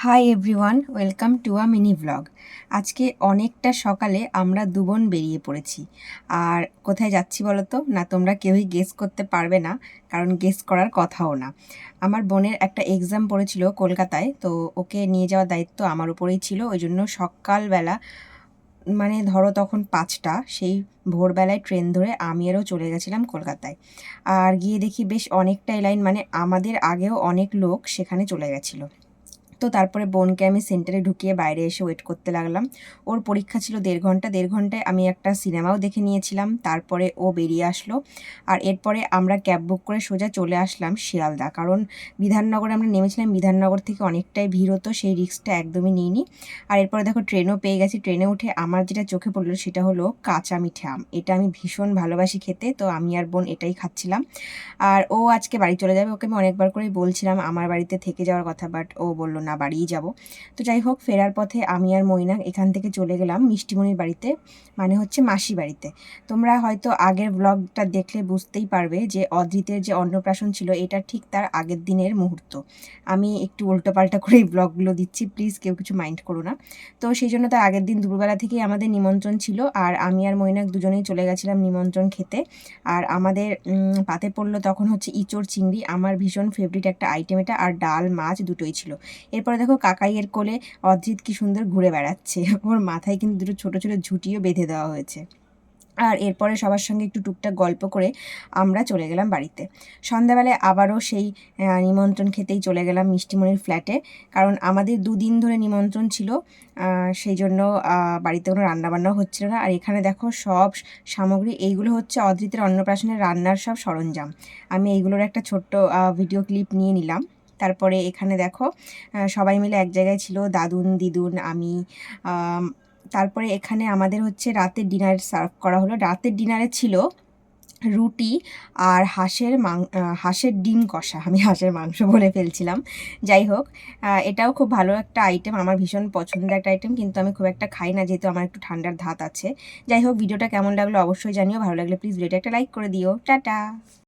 Hi everyone, welcome to a mini vlog. আজকে অনেকটা সকালে আমরা দুবোন বেরিয়ে পড়েছি। আর কোথায় যাচ্ছি বলো তো? না, তোমরা কেউই গেস করতে পারবে না, কারণ গেস করার কথাও না। আমার বোনের একটা এক্সাম পড়েছিল কলকাতায়, তো ওকে নিয়ে যাওয়ার দায়িত্ব আমার উপরেই ছিল। ওই জন্য সকালবেলা, মানে ধরো তখন 5টা, সেই ভোরবেলায় ট্রেন ধরে আমি আরও চলে গেছিলাম কলকাতায়। আর গিয়ে দেখি বেশ অনেকটাই লাইন, মানে আমাদের আগেও অনেক লোক সেখানে চলে গেছিলো। তো তারপরে বোনকে আমি সেন্টারে ঢুকিয়ে বাইরে এসে ওয়েট করতে লাগলাম। ওর পরীক্ষা ছিল 1.5 ঘন্টা। 1.5 ঘন্টায় আমি একটা সিনেমাও দেখে নিয়েছিলাম। তারপরে ও বেরিয়ে আসলো। আর এরপরে আমরা ক্যাব বুক করে সোজা চলে আসলাম শিয়ালদা, কারণ বিধাননগরে আমরা নেমেছিলাম। বিধাননগর থেকে অনেকটাই ভিড় হতো, সেই রিস্কটা একদমই নিইনি। আর এরপরে দেখো ট্রেনও পেয়ে গেছি। ট্রেনে উঠে আমার যেটা চোখে পড়লো সেটা হলো কাঁচা মিঠে আম। এটা আমি ভীষণ ভালোবাসি খেতে, তো আমি আর বোন এটাই খাচ্ছিলাম। আর ও আজকে বাড়ি চলে যাবে। ওকে আমি অনেকবার করেই বলছিলাম আমার বাড়িতে থেকে যাওয়ার কথা, বাট ও বলল না, বাড়িই যাব। তো যাই হোক, ফেরার পথে আমি আর মৈনাক এখান থেকে চলে গেলাম মিষ্টিমণির বাড়িতে, মানে হচ্ছে মাসি বাড়িতে। তোমরা হয়তো আগের ব্লগটা দেখলে বুঝতেই পারবে যে অদ্রিতের যে অন্নপ্রাশন ছিল এটা ঠিক তার আগের দিনের মুহূর্ত। আমি একটু উল্টোপাল্টা করে এই ব্লগগুলো দিচ্ছি, প্লিজ কেউ কিছু মাইন্ড করো না। তো সেই জন্য তার আগের দিন দুপুরবেলা থেকেই আমাদের নিমন্ত্রণ ছিল, আর আমি আর মৈনাক দুজনেই চলে গেছিলাম নিমন্ত্রণ খেতে। আর আমাদের পাতে পড়লো তখন হচ্ছে ইঁচড় চিংড়ি, আমার ভীষণ ফেভারিট একটা আইটেম এটা। আর ডাল মাছ দুটোই ছিল। এরপরে দেখো কাকাইয়ের কোলে অদ্রিত কি সুন্দর ঘুরে বেড়াচ্ছে। ওর মাথায় কিন্তু দুটো ছোট ছোট ঝুঁটিও বেঁধে দেওয়া হয়েছে। আর এরপরে সবার সঙ্গে একটু টুকটাক গল্প করে আমরা চলে গেলাম বাড়িতে। সন্ধ্যাবেলায় আবারও সেই নিমন্ত্রণ খেতেই চলে গেলাম মিষ্টিমণির ফ্ল্যাটে, কারণ আমাদের 2 দিন ধরে নিমন্ত্রণ ছিল। সেই জন্য বাড়িতে কোনো রান্নাবান্নাও হচ্ছিল না। আর এখানে দেখো সব সামগ্রী, এইগুলো হচ্ছে অদ্রিতের অন্নপ্রাশনের রান্নার সব সরঞ্জাম। আমি এইগুলোর একটা ছোট্ট ভিডিও ক্লিপ নিয়ে নিলাম। তারপরে এখানে দেখো সবাই মিলে এক জায়গায় ছিল, দাদুন দিদুন আমি। তারপরে এখানে আমাদের হচ্ছে রাতের ডিনার সার্ভ করা হলো। রাতের ডিনারে ছিল রুটি আর হাঁসের ডিম কষা। আমি হাঁসের মাংস বলে ফেলছিলাম। যাই হোক, এটাও খুব ভালো একটা আইটেম, আমার ভীষণ পছন্দের একটা আইটেম, কিন্তু আমি খুব একটা খাই না যেহেতু আমার একটু ঠান্ডার ধাত আছে। যাই হোক, ভিডিওটা কেমন লাগলো অবশ্যই জানিও। ভালো লাগলে প্লিজ ভিডিওটা একটা লাইক করে দিও। টাটা।